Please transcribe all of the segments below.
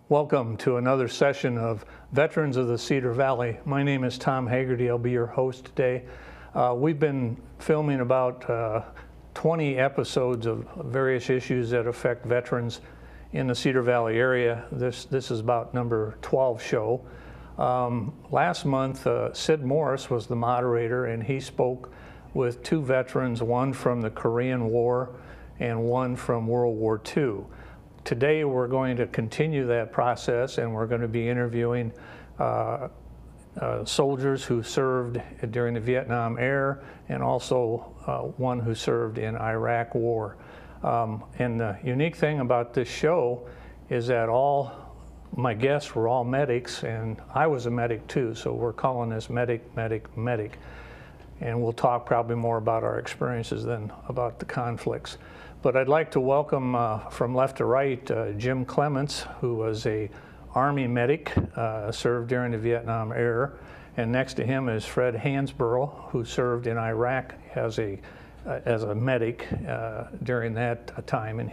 Welcome to another session of Veterans of the Cedar Valley. My name is Tom Haggerty. I'll be your host today. We've been filming about 20 episodes of various issues that affect veterans in the Cedar Valley area. This is about number 12 show. Last month, Sid Morris was the moderator, and he spoke with two veterans, one from the Korean War and one from World War II. Today we're going to continue that process, and we're going to be interviewing soldiers who served during the Vietnam Era and also one who served in Iraq War. And the unique thing about this show is that all my guests were all medics, and I was a medic too, so we're calling this Medic, Medic, Medic. And we'll talk probably more about our experiences than about the conflicts. But I'd like to welcome from left to right Jim Clements, who was a Army medic, served during the Vietnam Era. And next to him is Fred Hansborough, who served in Iraq as a medic during that time. And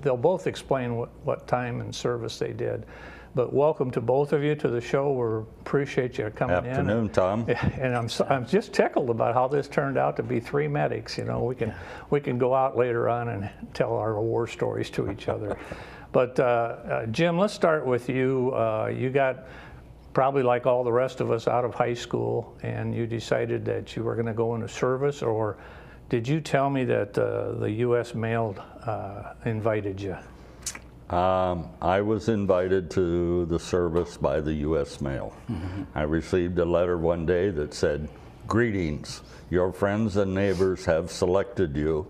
they'll both explain what time and service they did. But welcome to both of you to the show. We appreciate you coming in. Afternoon, Tom. And I'm just tickled about how this turned out to be three medics. You know, we can go out later on and tell our war stories to each other. But Jim, let's start with you. You got probably like all the rest of us out of high school, and you decided that you were going to go into service, or did you tell me that the U.S. mail invited you? I was invited to the service by the U.S. mail. Mm-hmm. I received a letter one day that said, "Greetings, your friends and neighbors have selected you,"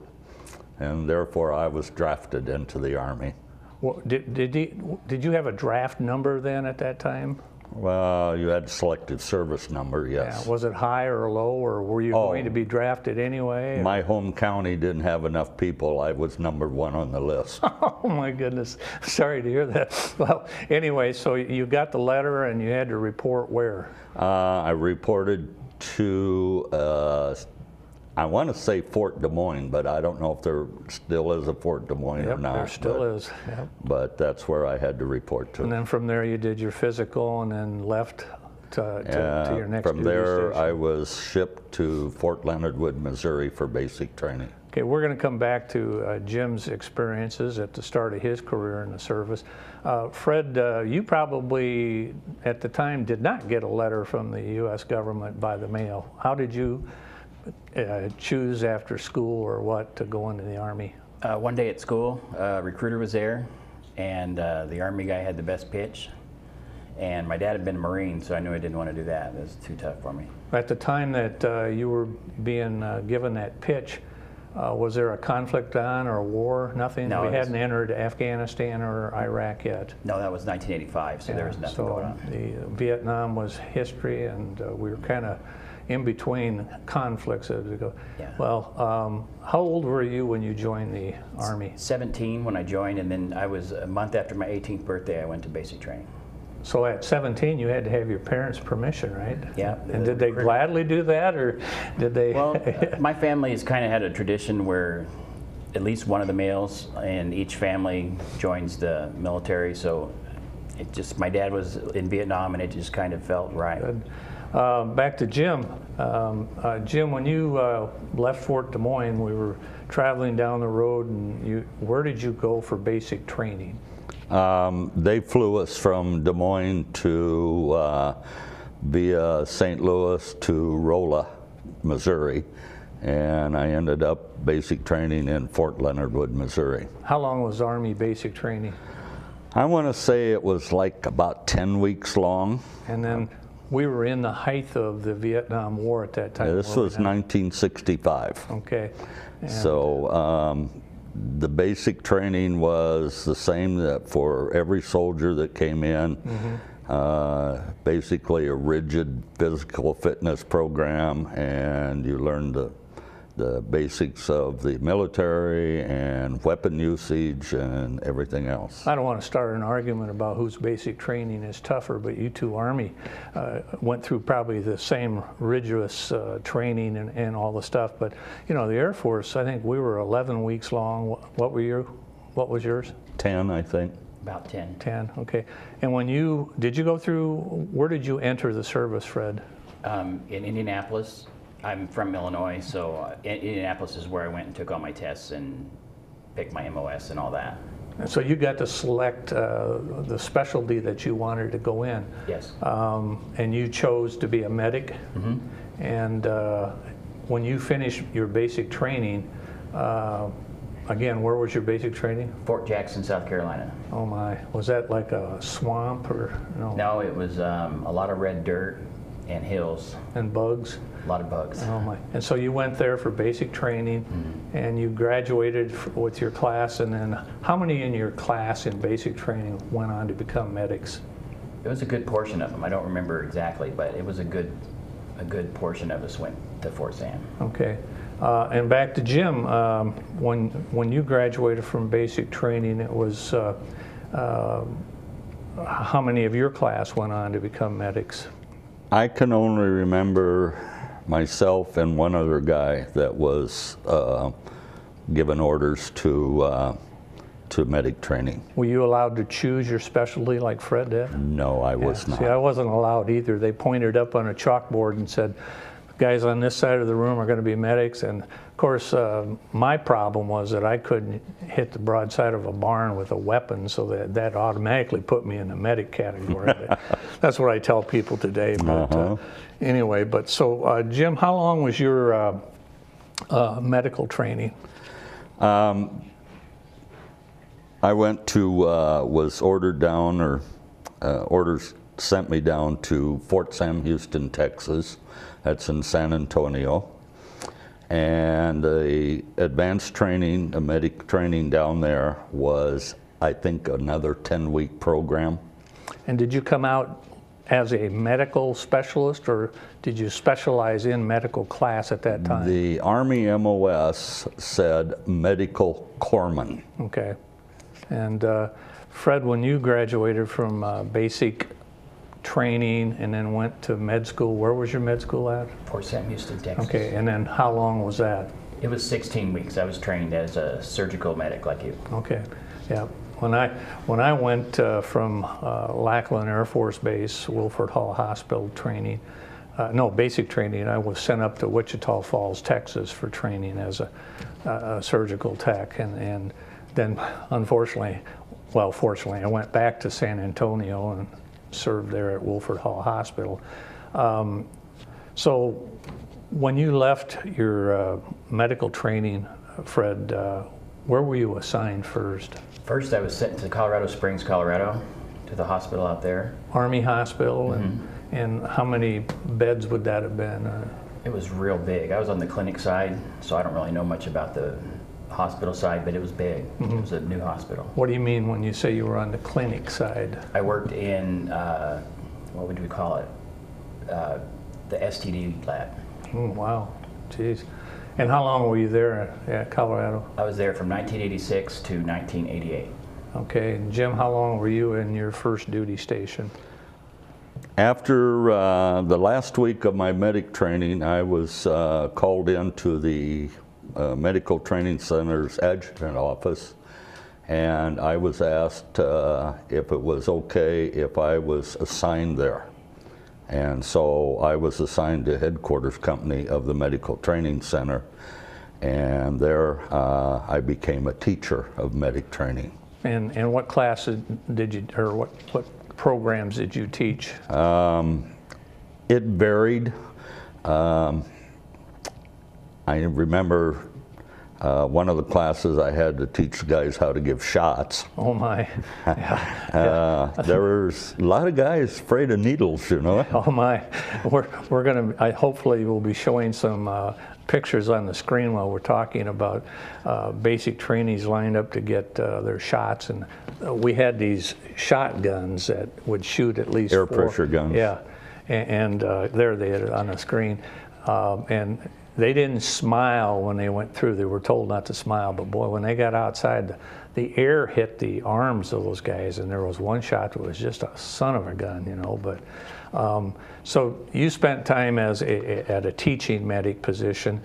and therefore I was drafted into the Army. Well, did you have a draft number then at that time? Well, you had selective service number, yes. Yeah. Was it high or low, or were you going to be drafted anyway? My home county didn't have enough people. I was number one on the list. Oh my goodness, sorry to hear that. Well, anyway, so you got the letter and you had to report where? I reported to, I want to say Fort Des Moines, but I don't know if there still is a Fort Des Moines or not. There still is. Yep. But that's where I had to report to. And then from there you did your physical and then left to your next From there station. I was shipped to Fort Leonard Wood, Missouri for basic training. Okay, we're going to come back to Jim's experiences at the start of his career in the service. Fred, you probably at the time did not get a letter from the U.S. government by the mail. How did you choose after school or what to go into the Army? One day at school, a recruiter was there, and the Army guy had the best pitch. And my dad had been a Marine, so I knew I didn't want to do that. It was too tough for me. At the time that you were being given that pitch, was there a conflict on or a war? Nothing? No, we hadn't entered Afghanistan or Iraq yet. No, that was 1985, so there was nothing going on. The Vietnam was history, and we were kind of in between conflicts as we go. Yeah. Well, how old were you when you joined the Army? 17 when I joined, and then I was a month after my 18th birthday, I went to basic training. So at 17, you had to have your parents' permission, right? Yeah. And did they gladly do that, or did they? Well, my family has kind of had a tradition where at least one of the males in each family joins the military, so it just, my dad was in Vietnam, and it just kind of felt right. Good. Back to Jim. Jim, when you left Fort Des Moines, we were traveling down the road, and where did you go for basic training? They flew us from Des Moines to via St. Louis to Rolla, Missouri, and I ended up basic training in Fort Leonard Wood, Missouri. How long was Army basic training? I want to say it was like about 10 weeks long. And then we were in the height of the Vietnam War at that time. Yeah, this was 1965. Okay. And so the basic training was the same that for every soldier that came in. Mm-hmm. Basically a rigid physical fitness program, and you learned the basics of the military and weapon usage and everything else. I don't want to start an argument about whose basic training is tougher, but you two Army went through probably the same rigorous training and all the stuff. But you know, the Air Force, I think we were 11 weeks long. What was yours? 10, I think. About 10. 10, okay. And did you go through, where did you enter the service, Fred? In Indianapolis. I'm from Illinois, so Indianapolis is where I went and took all my tests and picked my MOS and all that. And so you got to select the specialty that you wanted to go in. Yes. And you chose to be a medic. Mm-hmm. And when you finished your basic training, again, where was your basic training? Fort Jackson, South Carolina. Oh my, was that like a swamp or no? No, it was a lot of red dirt and hills. And bugs? A lot of bugs. Oh my, and so you went there for basic training, and you graduated with your class, and then how many in your class in basic training went on to become medics? It was a good portion of them. I don't remember exactly, but it was a good portion of us went to Fort Sam. Okay. And back to Jim, when you graduated from basic training, it was how many of your class went on to become medics? I can only remember myself and one other guy that was given orders to medic training. Were you allowed to choose your specialty like Fred did? No, I was not. See, I wasn't allowed either. They pointed up on a chalkboard and said, guys on this side of the room are going to be medics. And of course, my problem was that I couldn't hit the broadside of a barn with a weapon, so that automatically put me in the medic category. That's what I tell people today. But anyway, so Jim, how long was your medical training? I went to, was ordered down, or orders sent me down to Fort Sam Houston, Texas. That's in San Antonio. And the advanced training, a medic training down there was, I think, another 10-week program. And did you come out as a medical specialist, or did you specialize in medical class at that time? The Army MOS said medical corpsman. Okay. And Fred, when you graduated from basic training and then went to med school, where was your med school at? Fort Sam Houston, Texas. Okay, and then how long was that? It was 16 weeks. I was trained as a surgical medic like you. Okay, yeah. When I went from Lackland Air Force Base, Wilford Hall Hospital training, basic training, I was sent up to Wichita Falls, Texas for training as a surgical tech, and then unfortunately, fortunately, I went back to San Antonio and served there at Wilford Hall Hospital. So when you left your medical training, Fred, where were you assigned first? First, I was sent to Colorado Springs, Colorado, to the hospital out there. Army hospital, and how many beds would that have been? It was real big. I was on the clinic side, so I don't really know much about the hospital side, but it was big. It was a new hospital. What do you mean when you say you were on the clinic side? I worked in, what would we call it? The STD lab. Wow, geez. And how long were you there at Colorado? I was there from 1986 to 1988. Okay, and Jim, how long were you in your first duty station? After the last week of my medic training, I was called into the Medical Training Center's adjutant office, and I was asked if it was okay if I was assigned there. And so I was assigned to headquarters company of the Medical Training Center, and there I became a teacher of medic training. And what classes did you, or what programs did you teach? It varied. I remember one of the classes I had to teach guys how to give shots. Oh my. There was a lot of guys afraid of needles, you know. Oh my. We're going to, hopefully we'll be showing some pictures on the screen while we're talking about basic trainees lined up to get their shots. And we had these shotguns that would shoot at least air 4. Pressure guns. Yeah. And there they had it on the screen. And they didn't smile when they went through. They were told not to smile, but boy, when they got outside, the air hit the arms of those guys, and there was one shot that was just a son of a gun, you know. But so you spent time at a teaching medic position,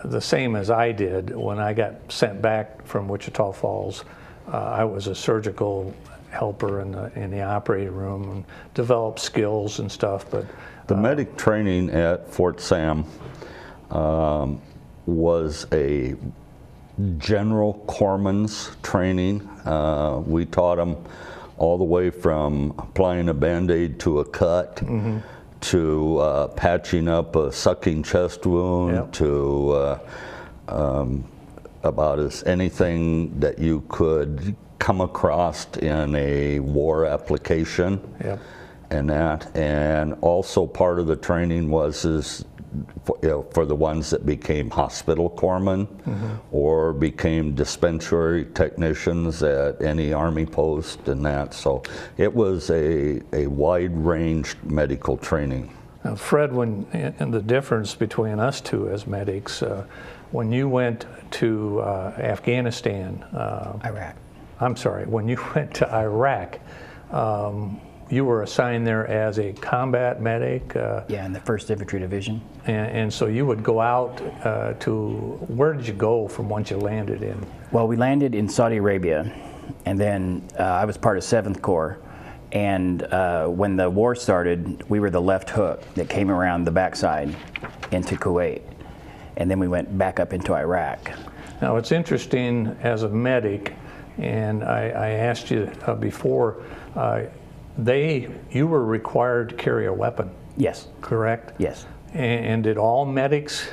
the same as I did when I got sent back from Wichita Falls. I was a surgical helper in the operating room and develop skills and stuff. But the medic training at Fort Sam was a general corpsman's training. We taught them all the way from applying a Band-Aid to a cut, to patching up a sucking chest wound, to about as anything that you could come across in a war application. And that, and also part of the training was for the ones that became hospital corpsmen or became dispensary technicians at any Army post and that. So it was a wide-ranged medical training. Now, Fred, and the difference between us two as medics, when you went to Afghanistan, Iraq. I'm sorry, when you went to Iraq, you were assigned there as a combat medic. Yeah, in the 1st Infantry Division. And so you would go out to, where did you go from once you landed in? Well, we landed in Saudi Arabia, and then I was part of 7th Corps. And when the war started, we were the left hook that came around the backside into Kuwait. And then we went back up into Iraq. Now, it's interesting as a medic, and I asked you before, you were required to carry a weapon. Yes. Correct? Yes. And did all medics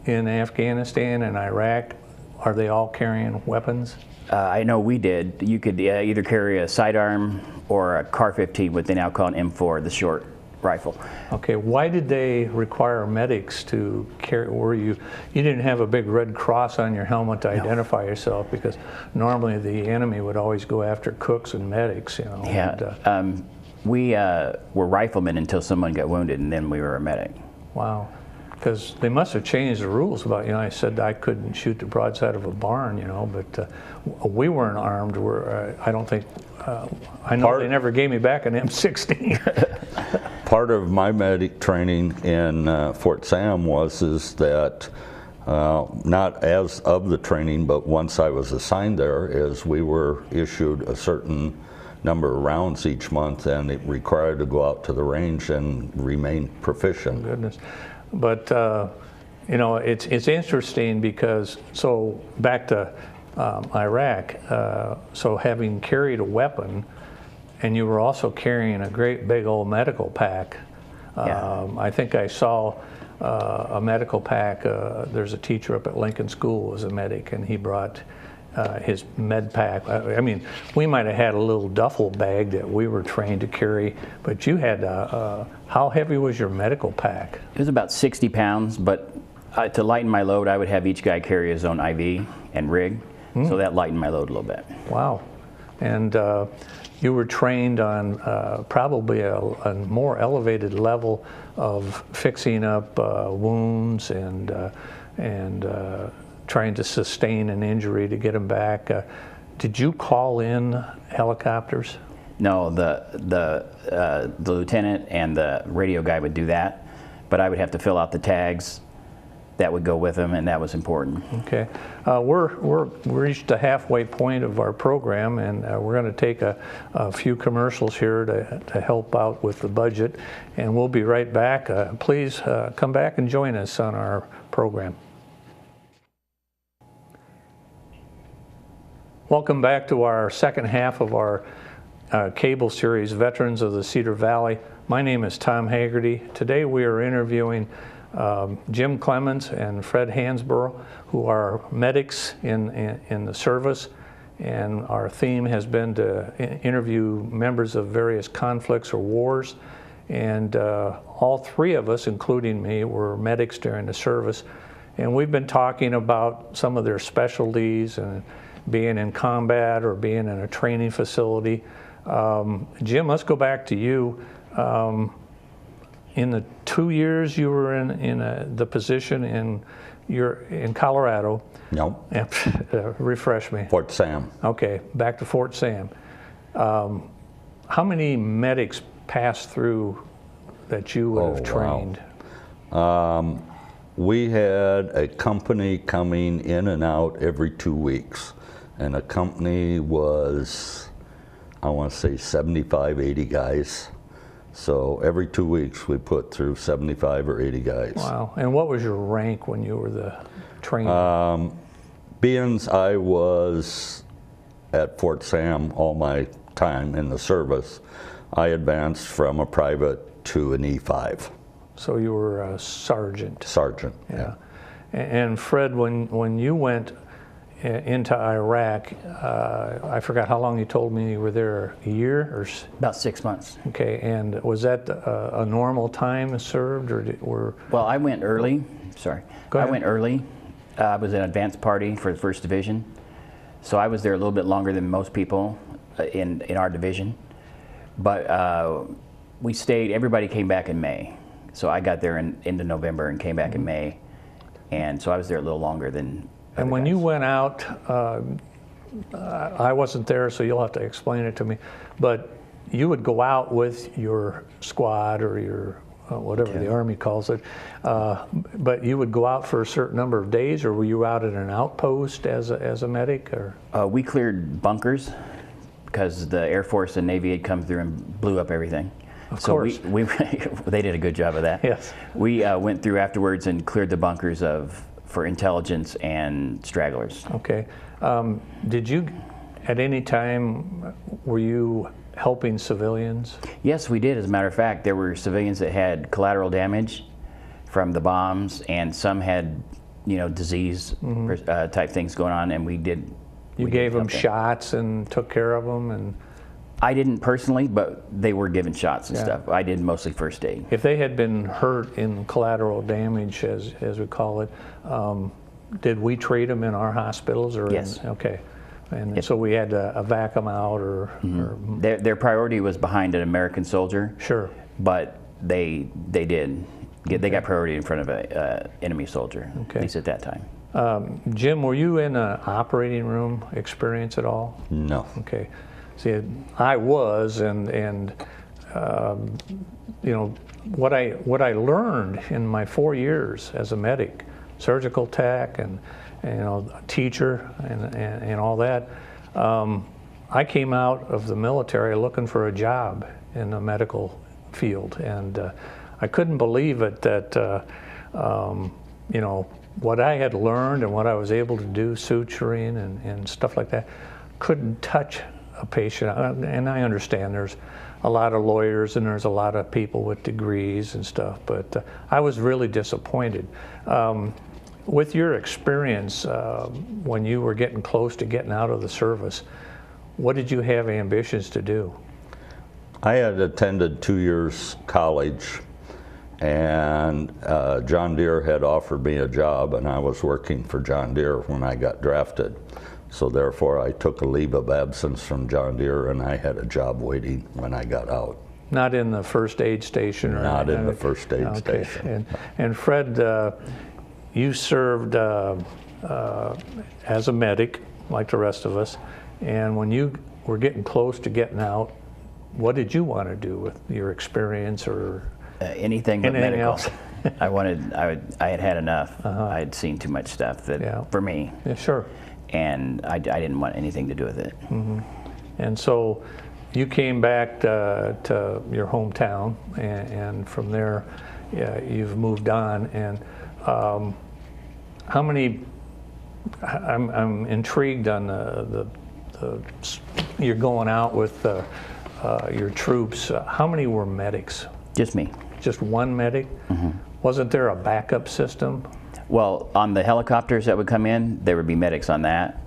in Afghanistan and Iraq, are they all carrying weapons? I know we did. You could either carry a sidearm or a CAR-15, what they now call an M4, the short rifle. Okay, why did they require medics to carry, you didn't have a big red cross on your helmet to identify yourself, because normally the enemy would always go after cooks and medics, you know. Yeah, and, we were riflemen until someone got wounded, and then we were a medic. Wow, because they must have changed the rules about, I said I couldn't shoot the broadside of a barn, but we weren't armed. I don't think, I know they never gave me back an M16. Part of my medic training in Fort Sam was that, not as of the training, but once I was assigned there, is we were issued a certain number of rounds each month, and it required to go out to the range and remain proficient. Goodness. But it's interesting because, so back to Iraq, so having carried a weapon, and you were also carrying a great big old medical pack. I think I saw a medical pack. There's a teacher up at Lincoln School who was a medic, and he brought his med pack. I mean, we might have had a little duffel bag that we were trained to carry, but you had, how heavy was your medical pack? It was about 60 pounds, but to lighten my load, I would have each guy carry his own IV and rig, so that lightened my load a little bit. Wow. And you were trained on probably a more elevated level of fixing up wounds and trying to sustain an injury to get them back. Did you call in helicopters? No, the lieutenant and the radio guy would do that, but I would have to fill out the tags that would go with them, and that was important. Okay, we're reached the halfway point of our program, and we're going to take a few commercials here to help out with the budget, and we'll be right back. Please come back and join us on our program. Welcome back to our second half of our cable series, Veterans of the Cedar Valley. My name is Tom Haggerty. Today we are interviewing Jim Clemens and Fred Hansborough, who are medics in the service, and our theme has been to interview members of various conflicts or wars, and all three of us, including me, were medics during the service, and we've been talking about some of their specialties and being in combat or being in a training facility. Jim, let's go back to you. In the 2 years you were in the position in Colorado. No. Refresh me. Fort Sam. Okay, back to Fort Sam. How many medics passed through that you would have trained? Wow. We had a company coming in and out every 2 weeks. And a company was, I want to say 75, 80 guys. So every 2 weeks we put through 75 or 80 guys. Wow. And what was your rank when you were the trainer? Being I was at Fort Sam all my time in the service, I advanced from a private to an E5. So you were a sergeant. Sergeant, Yeah. And Fred, when you went into Iraq, I forgot how long you told me you were there, a year or? About 6 months. Okay, and was that a normal time served, or Well, I went early. Sorry. Go ahead. I went early. I was an advanced party for the 1st Division. So I was there a little bit longer than most people in our division. But we stayed, everybody came back in May. So I got there into November and came back in May. And so I was there a little longer than And when you went out, I wasn't there, so you'll have to explain it to me, but you would go out with your squad or your, whatever the Army calls it, but you would go out for a certain number of days, or were you out at an outpost as a medic? Or? We cleared bunkers because the Air Force and Navy had come through and blew up everything. Of so course. they did a good job of that. Yes. We went through afterwards and cleared the bunkers for intelligence and stragglers. Okay. Did you, at any time, were you helping civilians? Yes, we did. As a matter of fact, there were civilians that had collateral damage from the bombs, and some had, disease type things going on, and we did. You gave them shots and took care of them, and. I didn't personally, but they were given shots and stuff. I did mostly first aid. If they had been hurt in collateral damage, as we call it, did we treat them in our hospitals? Or yes. Okay. And so we had to evac them out, or Their priority was behind an American soldier. Sure. But they got priority in front of an enemy soldier, Okay. at least at that time. Jim, were you in an operating room experience at all? No. Okay. See, I was, and what I learned in my 4 years as a medic, surgical tech, and teacher, and all that. I came out of the military looking for a job in the medical field, and I couldn't believe it that what I had learned and what I was able to do, suturing and stuff like that, couldn't touch a patient. And I understand there's a lot of lawyers and there's a lot of people with degrees and stuff, but I was really disappointed. With your experience, when you were getting close to getting out of the service, what did you have ambitions to do? I had attended 2 years college, and John Deere had offered me a job, and I was working for John Deere when I got drafted. So therefore, I took a leave of absence from John Deere, and I had a job waiting when I got out. Not in the first aid station? Or Not in the first aid station. And Fred, you served as a medic, like the rest of us, and when you were getting close to getting out, what did you want to do with your experience, or anything but anything medical. else? I had had enough. I had seen too much stuff for me. Yeah, sure. And I didn't want anything to do with it. Mm-hmm. And so you came back to your hometown, and from there you've moved on. And how many? I'm intrigued on the you're going out with your troops. How many were medics? Just me. Just one medic? Mm-hmm. Wasn't there a backup system? Well, on the helicopters that would come in, there would be medics on that.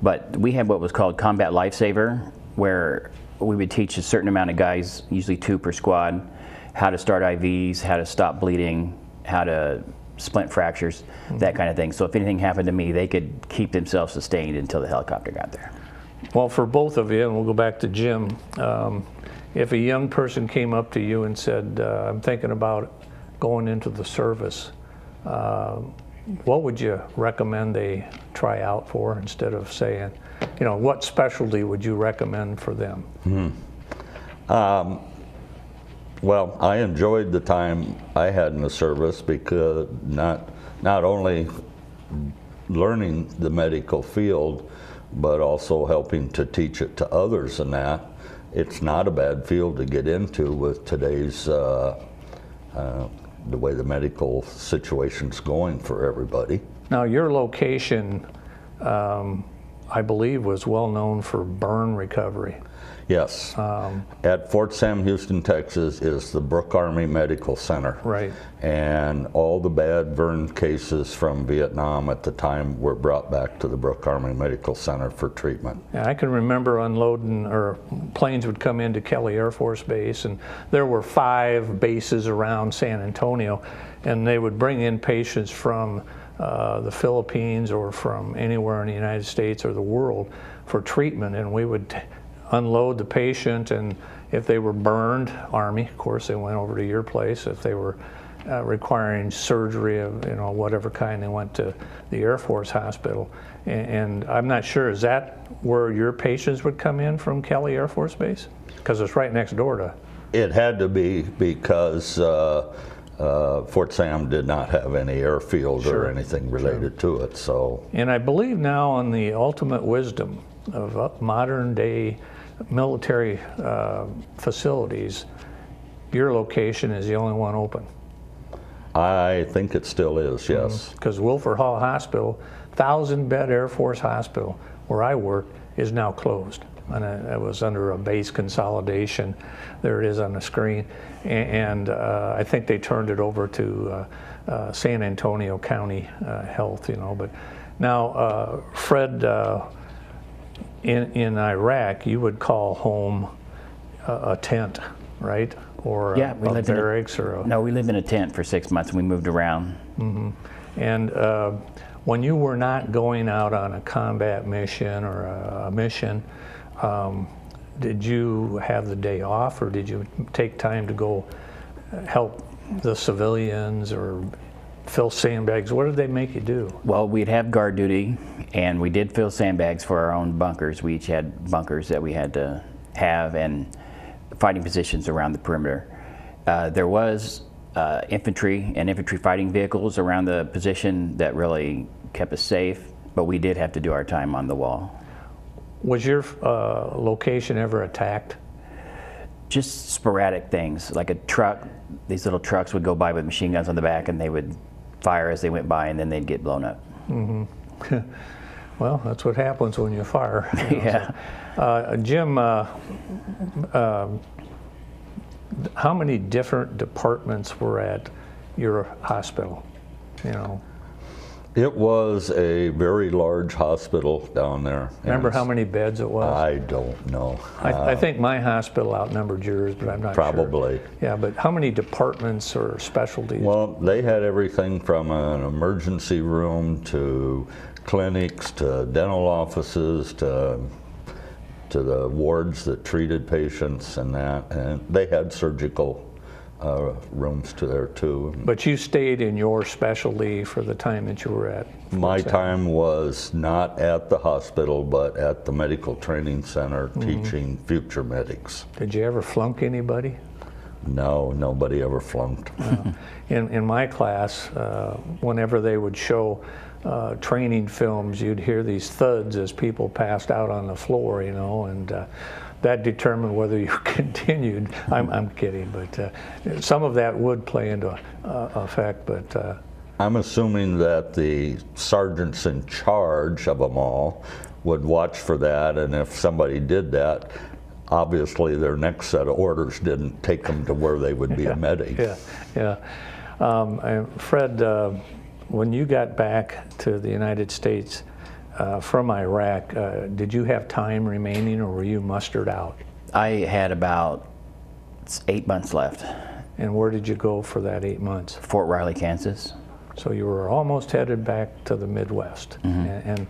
But we had what was called Combat Lifesaver, where we would teach a certain amount of guys, usually 2 per squad, how to start IVs, how to stop bleeding, how to splint fractures, that kind of thing. So if anything happened to me, they could keep themselves sustained until the helicopter got there. Well, for both of you, and we'll go back to Jim, if a young person came up to you and said, I'm thinking about going into the service, what would you recommend they try out for, instead of saying, what specialty would you recommend for them? Well, I enjoyed the time I had in the service, because not only learning the medical field, but also helping to teach it to others, and that it's not a bad field to get into with today's the way the medical situation's going for everybody. Now, your location, I believe, was well known for burn recovery. Yes. At Fort Sam Houston, Texas is the Brooke Army Medical Center. Right. And all the bad burn cases from Vietnam at the time were brought back to the Brooke Army Medical Center for treatment. Yeah, I can remember unloading, or planes would come into Kelly Air Force Base, and there were 5 bases around San Antonio, and they would bring in patients from the Philippines or from anywhere in the United States or the world for treatment, and we would unload the patient, and if they were burned, Army, of course, they went over to your place. If they were requiring surgery of whatever kind, they went to the Air Force Hospital. And I'm not sure, is that where your patients would come in from Kelly Air Force Base? Because it's right next door to. It had to be, because Fort Sam did not have any airfield or anything related to it. So. And I believe now, on the ultimate wisdom of modern day military facilities, your location is the only one open. I think it still is, yes. Because Wilford Hall Hospital, 1,000-bed Air Force Hospital, where I worked, is now closed. And it was under a base consolidation. There it is on the screen. And I think they turned it over to San Antonio County Health, But now, Fred, in Iraq, you would call home a tent, right? Or yeah, we lived barracks, No, we lived in a tent for 6 months, and we moved around. Mm-hmm. And when you were not going out on a combat mission or a mission, did you have the day off, or did you take time to go help the civilians or fill sandbags? What did they make you do? Well, we'd have guard duty, and we did fill sandbags for our own bunkers. We each had bunkers that we had to have, and fighting positions around the perimeter. There was infantry and infantry fighting vehicles around the position that really kept us safe, but we did have to do our time on the wall. Was your location ever attacked? Just sporadic things, like a truck. These little trucks would go by with machine guns on the back, and they would fire as they went by, and then they'd get blown up. Mm-hmm. Well, that's what happens when you fire. Yeah. So, Jim, how many different departments were at your hospital? It was a very large hospital down there. Remember how many beds it was? I don't know. I think my hospital outnumbered yours, but I'm not sure. Probably. Yeah, but how many departments or specialties? Well, they had everything from an emergency room to clinics to dental offices to the wards that treated patients and that. And they had surgical rooms to there too. But you stayed in your specialty for the time that you were at? My time was not at the hospital, but at the medical training center teaching future medics. Did you ever flunk anybody? No, nobody ever flunked. In my class, whenever they would show training films, you'd hear these thuds as people passed out on the floor, and that determined whether you continued. I'm kidding, but some of that would play into effect. But I'm assuming that the sergeants in charge of them all would watch for that, and if somebody did that, obviously their next set of orders didn't take them to where they would be a medic. Yeah. And Fred, when you got back to the United States from Iraq, did you have time remaining, or were you mustered out? I had about 8 months left. And where did you go for that 8 months? Fort Riley, Kansas. So you were almost headed back to the Midwest. And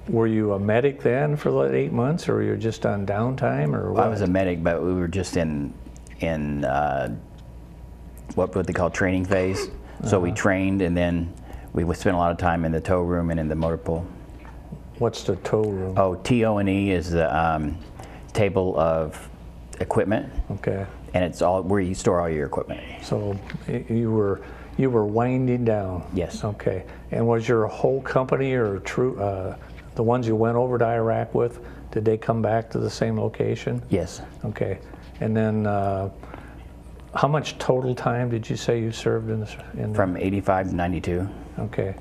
were you a medic then for the 8 months, or were you just on downtime, or what? I was a medic, but we were just in what they call training phase. So we trained, and then we would spend a lot of time in the tow room and in the motor pool. What's the tow room? Oh, TO&E is the table of equipment. Okay. And it's all where you store all your equipment. So you were winding down. Yes. Okay. And was your whole company or the the ones you went over to Iraq with, did they come back to the same location? Yes. Okay. And then how much total time did you say you served in the? From 85 to 92. Okay.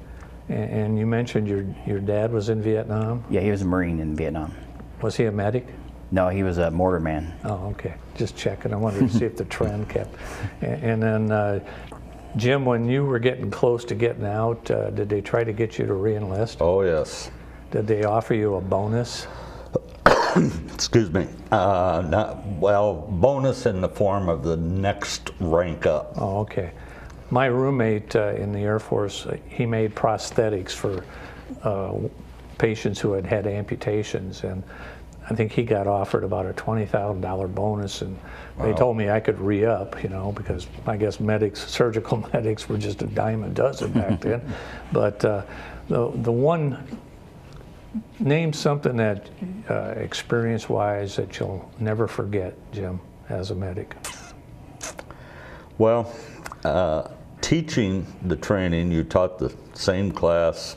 And you mentioned your dad was in Vietnam? Yeah, he was a Marine in Vietnam. Was he a medic? No, he was a mortar man. Oh, okay. Just checking. I wanted to see if the trend kept. And then, Jim, when you were getting close to getting out, did they try to get you to re-enlist? Oh, yes. Did they offer you a bonus? Excuse me. Bonus in the form of the next rank up. Oh, okay. My roommate in the Air Force, he made prosthetics for patients who had amputations, and I think he got offered about a $20,000 bonus, and they told me I could re-up, you know, because I guess surgical medics were just a dime a dozen back then. But the one, name something that experience-wise that you'll never forget, Jim, as a medic. Well, teaching the training, you taught the same class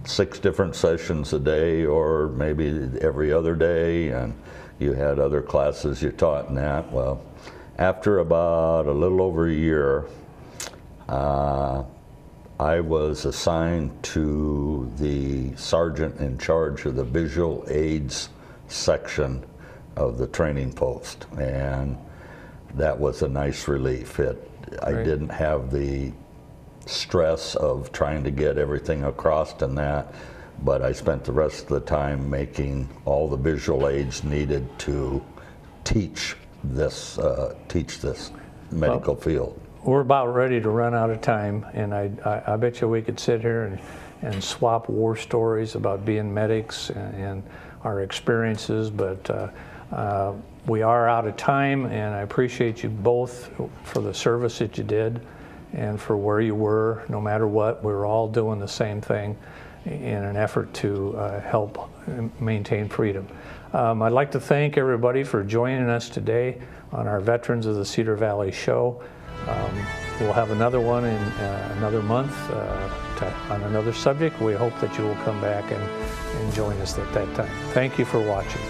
6 different sessions a day, or maybe every other day, and you had other classes you taught in that. Well, after about a little over a year, I was assigned to the sergeant in charge of the visual aids section of the training post, and that was a nice relief. I didn't have the stress of trying to get everything across in that, but I spent the rest of the time making all the visual aids needed to teach this medical field. We're about ready to run out of time, and I bet you we could sit here and swap war stories about being medics and our experiences, but we are out of time, and I appreciate you both for the service that you did and for where you were. No matter what, we're all doing the same thing in an effort to help maintain freedom. I'd like to thank everybody for joining us today on our Veterans of the Cedar Valley show. We'll have another one in another month on another subject. We hope that you will come back and join us at that time. Thank you for watching.